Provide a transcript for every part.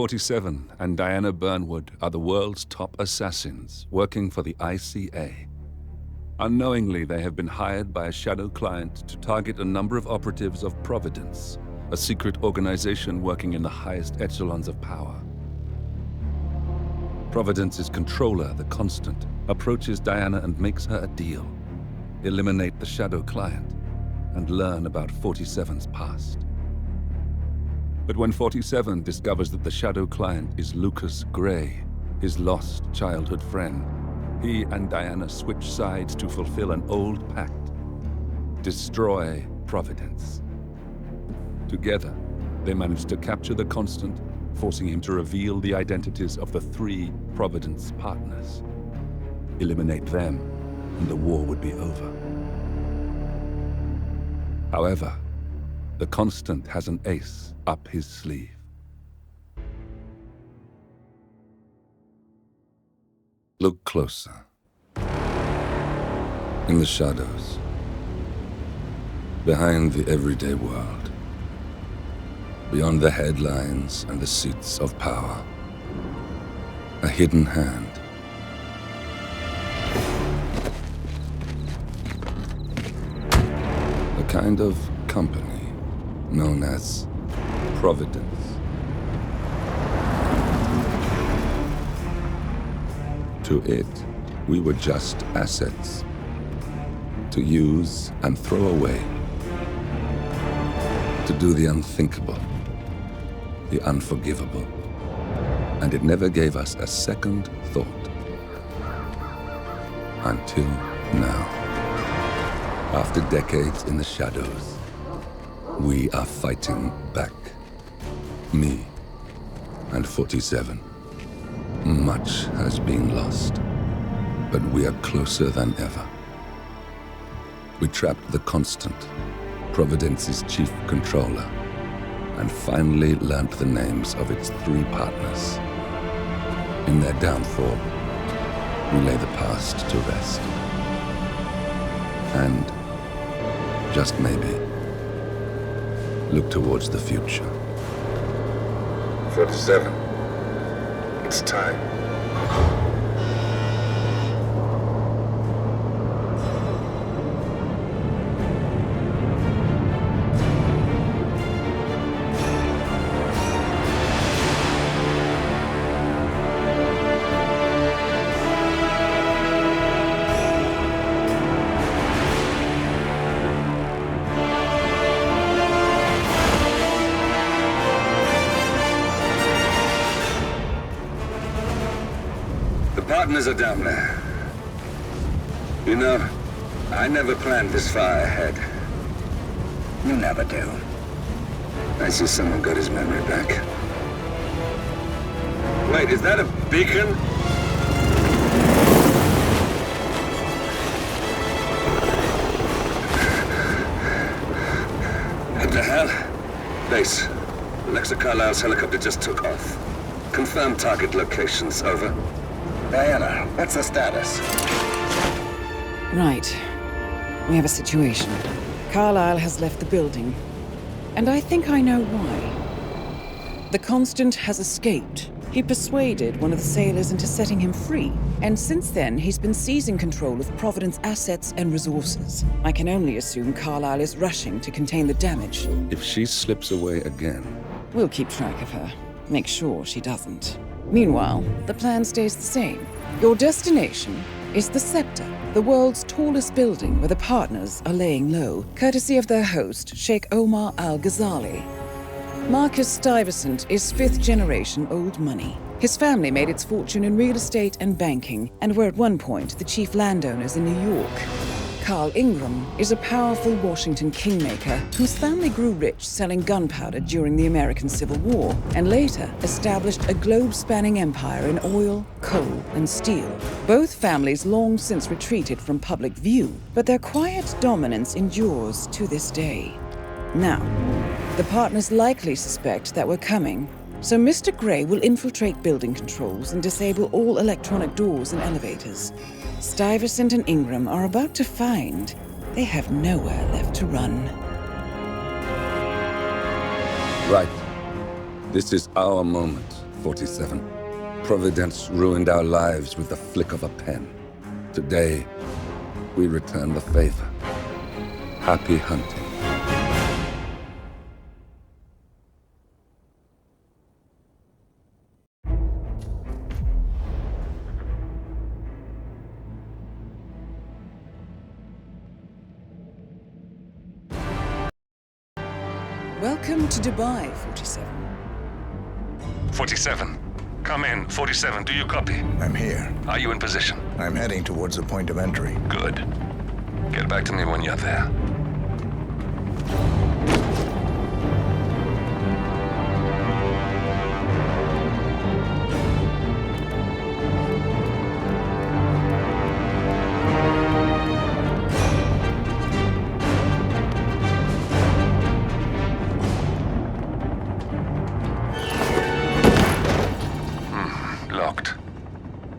47 and Diana Burnwood are the world's top assassins working for the ICA. Unknowingly, they have been hired by a shadow client to target a number of operatives of Providence, a secret organization working in the highest echelons of power. Providence's controller, the Constant, approaches Diana and makes her a deal. Eliminate the shadow client and learn about 47's past. But when 47 discovers that the shadow client is Lucas Gray, his lost childhood friend, he and Diana switch sides to fulfill an old pact: destroy Providence. Together, they manage to capture the Constant, forcing him to reveal the identities of the 3 Providence partners. Eliminate them, and the war would be over. However, the Constant has an ace up his sleeve. Look closer. In the shadows, behind the everyday world, beyond the headlines and the seats of power, a hidden hand. A kind of company known as Providence. To it, we were just assets, to use and throw away, to do the unthinkable, the unforgivable, and it never gave us a second thought. Until now. After decades in the shadows, we are fighting back. Me and 47. Much has been lost, but we are closer than ever. We trapped the Constant, Providence's chief controller, and finally learnt the names of its 3 partners. In their downfall, we lay the past to rest. And, just maybe, look towards the future. 47. It's time. Partners are down there. You know, I never planned this far ahead. You never do. I see someone got his memory back. Wait, is that a beacon? What the hell? Base. Alexa Carlisle's helicopter just took off. Confirm target locations, over. Diana, what's the status? Right. We have a situation. Carlisle has left the building. And I think I know why. The Constant has escaped. He persuaded one of the sailors into setting him free. And since then, he's been seizing control of Providence assets and resources. I can only assume Carlisle is rushing to contain the damage. If she slips away again... We'll keep track of her. Make sure she doesn't. Meanwhile, the plan stays the same. Your destination is the Scepter, the world's tallest building where the partners are laying low, courtesy of their host, Sheikh Omar Al-Ghazali. Marcus Stuyvesant is 5th-generation old money. His family made its fortune in real estate and banking, and were at one point the chief landowners in New York. Carl Ingram is a powerful Washington kingmaker whose family grew rich selling gunpowder during the American Civil War, and later established a globe-spanning empire in oil, coal, and steel. Both families long since retreated from public view, but their quiet dominance endures to this day. Now, the partners likely suspect that we're coming, so Mr. Gray will infiltrate building controls and disable all electronic doors and elevators. Stuyvesant and Ingram are about to find they have nowhere left to run. Right. This is our moment. 47. Providence ruined our lives with the flick of a pen. Today, we return the favor. Happy hunting. Welcome to Dubai, 47. 47. Come in. 47, do you copy? I'm here. Are you in position? I'm heading towards the point of entry. Good. Get back to me when you're there. Locked.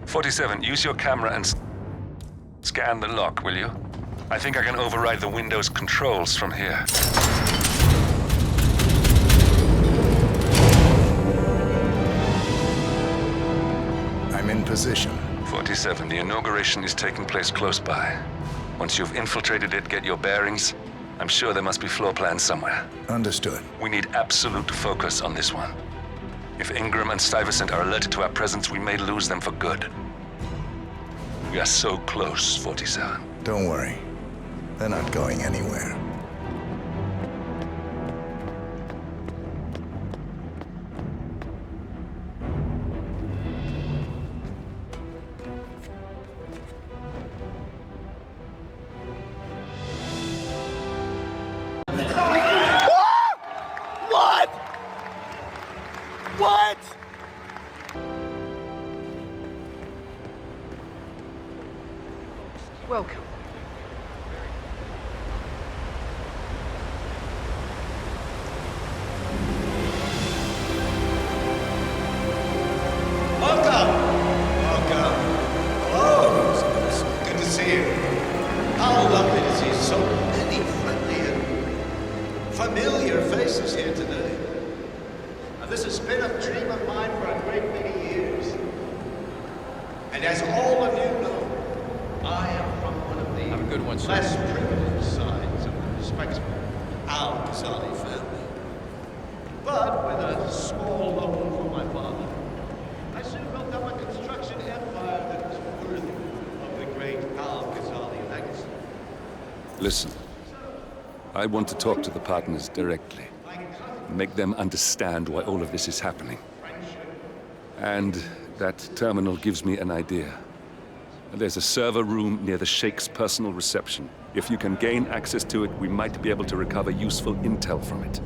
47, use your camera and scan the lock, will you? I think I can override the Windows controls from here. I'm in position. 47, the inauguration is taking place close by. Once you've infiltrated it, get your bearings. I'm sure there must be floor plans somewhere. Understood. We need absolute focus on this one. If Ingram and Stuyvesant are alerted to our presence, we may lose them for good. We are so close, 47. Don't worry. They're not going anywhere. What? What? Welcome. Welcome. Welcome. Hello. Good to see you. How lovely to see so many friendly and familiar faces here today. Now, this has been a dream of mine for a great many years. And as all of you know, I am from one of the less privileged sides of the respectable Al-Ghazali family. But with a small loan from my father, I soon built up a construction empire that was worthy of the great Al-Ghazali legacy. Listen, I want to talk to the partners directly. Make them understand why all of this is happening. And that terminal gives me an idea. There's a server room near the Sheikh's personal reception. If you can gain access to it, we might be able to recover useful intel from it.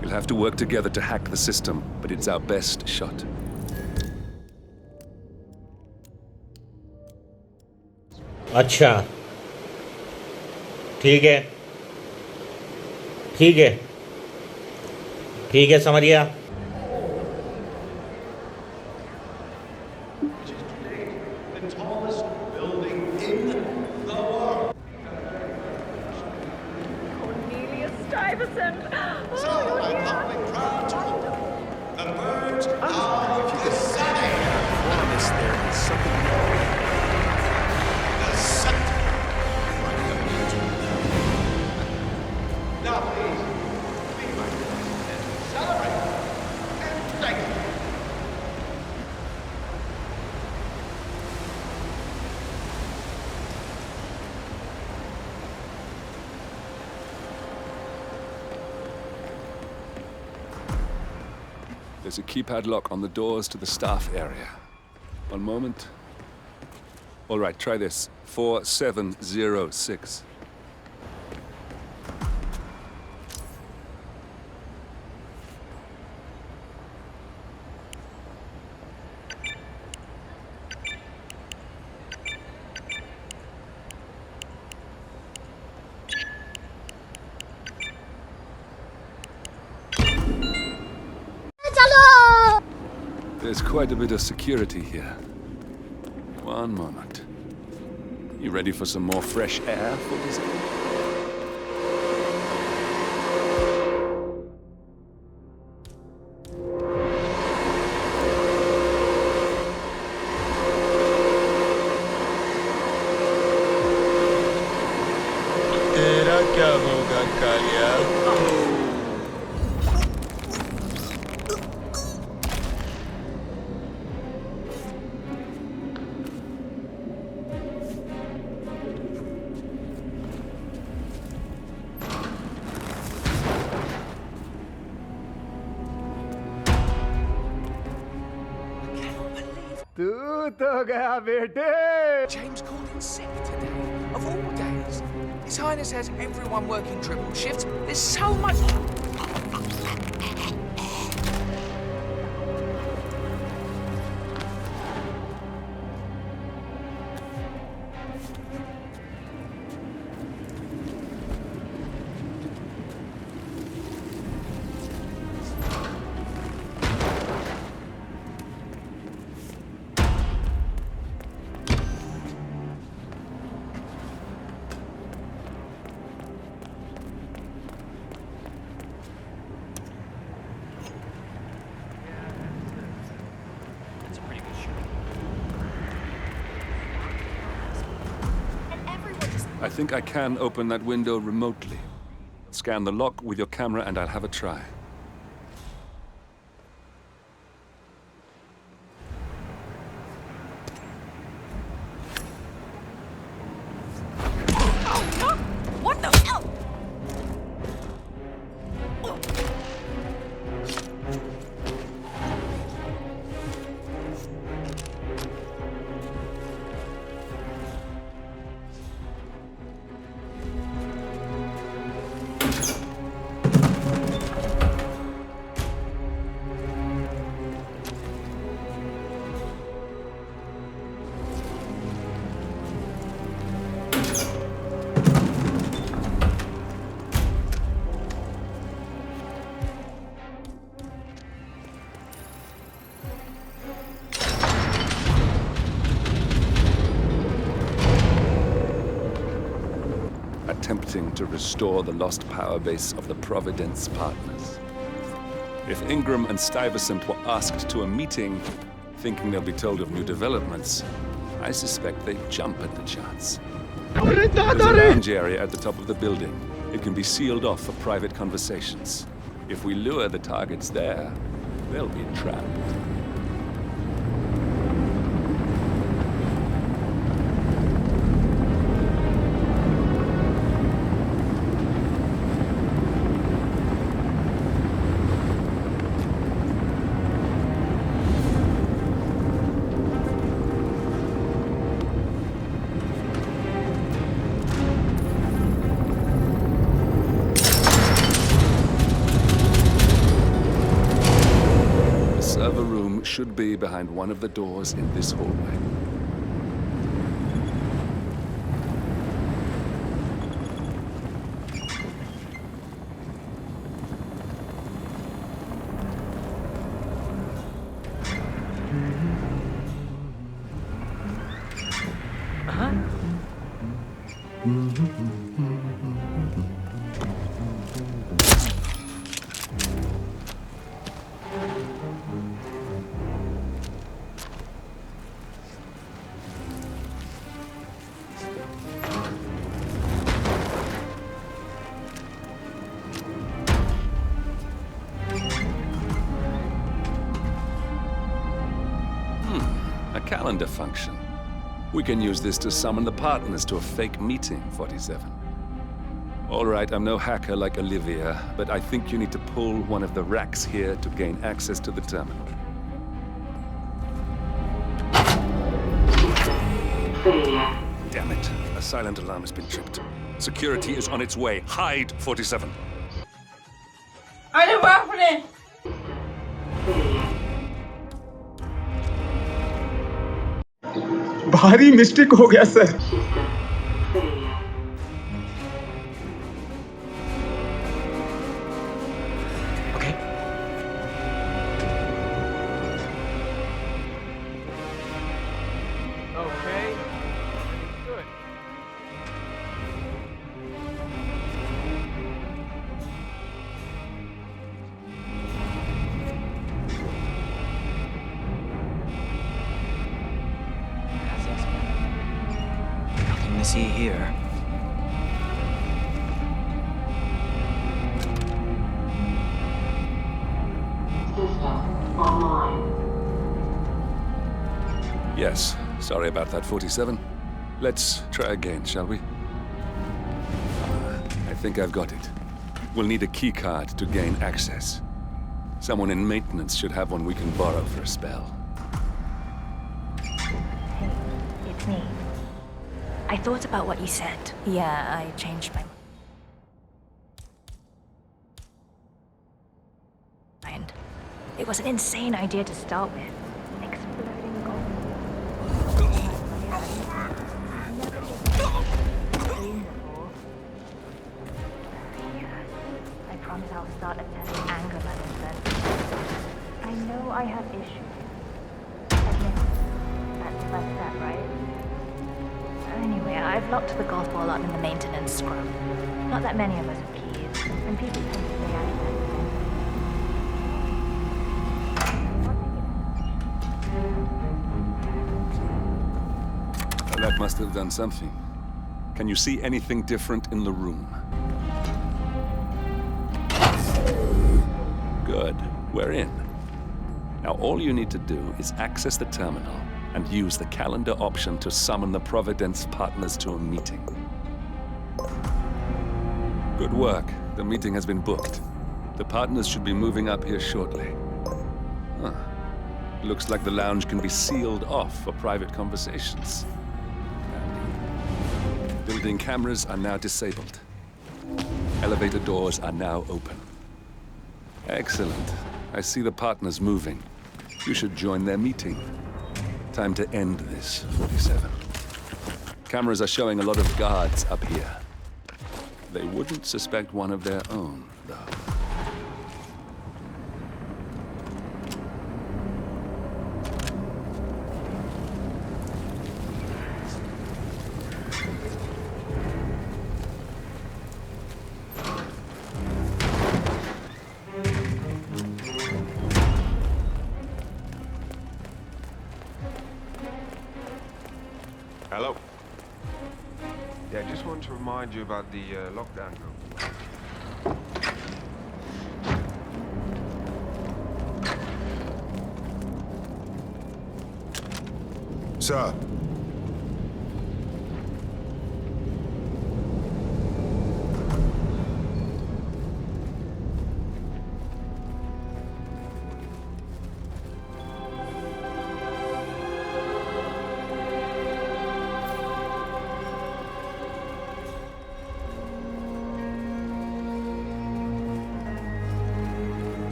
We'll have to work together to hack the system, but it's our best shot. अच्छा ठीक है ठीक है ठीक है समझ गया Which is today the tallest building in the world. Cornelius Stuyvesant. So I'm humbly proud to open the Birds of the Sunny. There is something The Sakti. Now please, be my guest and celebrate. And thank you. There's a keypad lock on the doors to the staff area. One moment. All right, try this. 4706. There's quite a bit of security here. One moment. You ready for some more fresh air for this? क्या होगा कालिया? तू तो गया बेटे. James called in sick today, of all days. His Highness has everyone working triple shifts. There's so much. I think I can open that window remotely. Scan the lock with your camera and I'll have a try. What the hell? Attempting to restore the lost power base of the Providence partners. If Ingram and Stuyvesant were asked to a meeting, thinking they'll be told of new developments, I suspect they'd jump at the chance. There's a lounge area at the top of the building. It can be sealed off for private conversations. If we lure the targets there, they'll be trapped. Should be behind one of the doors in this hallway. Calendar function. We can use this to summon the partners to a fake meeting, 47. All right, I'm no hacker like Olivia, but I think you need to pull one of the racks here to gain access to the terminal. Damn it. A silent alarm has been tripped. Security is on its way. Hide, 47. अरे बाप रे! भारी mistake हो गया sir. Okay. Okay. Good. Nothing to see here. Yes, sorry about that, 47. Let's try again, shall we? I think I've got it. We'll need a key card to gain access. Someone in maintenance should have one we can borrow for a spell. Hey, it's me. I thought about what you said. Yeah, I changed my mind. It was an insane idea to start with. Exploding gold. I promise I'll start attending anger management. I know I have issues. Admit, that's the first step, right? Anyway, I've locked the golf ball up in the maintenance scrum. Not that many of us have keys, and people tend to stay out of that. Well, that must have done something. Can you see anything different in the room? Good. We're in. Now all you need to do is access the terminal and use the calendar option to summon the Providence partners to a meeting. Good work. The meeting has been booked. The partners should be moving up here shortly. Huh. Looks like the lounge can be sealed off for private conversations. Building cameras are now disabled. Elevator doors are now open. Excellent. I see the partners moving. You should join their meeting. Time to end this, 47. Cameras are showing a lot of guards up here. They wouldn't suspect one of their own, though. Hello. Yeah, just wanted to remind you about the lockdown rule. Sir.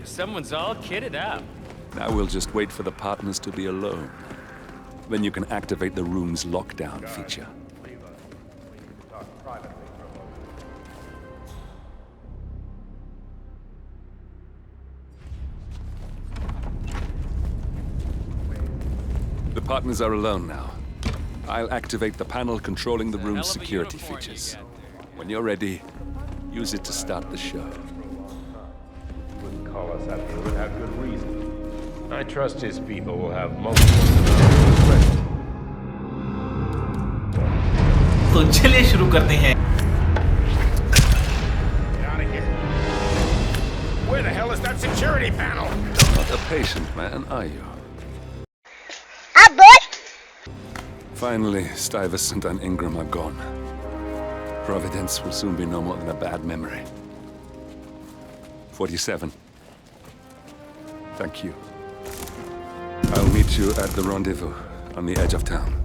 Someone's all kitted up. Now we'll just wait for the partners to be alone. Then you can activate the room's lockdown feature. The partners are alone now. I'll activate the panel controlling the room's security features. When you're ready, use it to start the show. Call us up here without good reason. I trust his people will have most of the तो चलिए शुरू करते हैं. Get out of here. Where the hell is that security panel? Not a patient man, are you? Finally, Stuyvesant and Ingram are gone. Providence will soon be no more than a bad memory. 47. Thank you. I'll meet you at the rendezvous on the edge of town.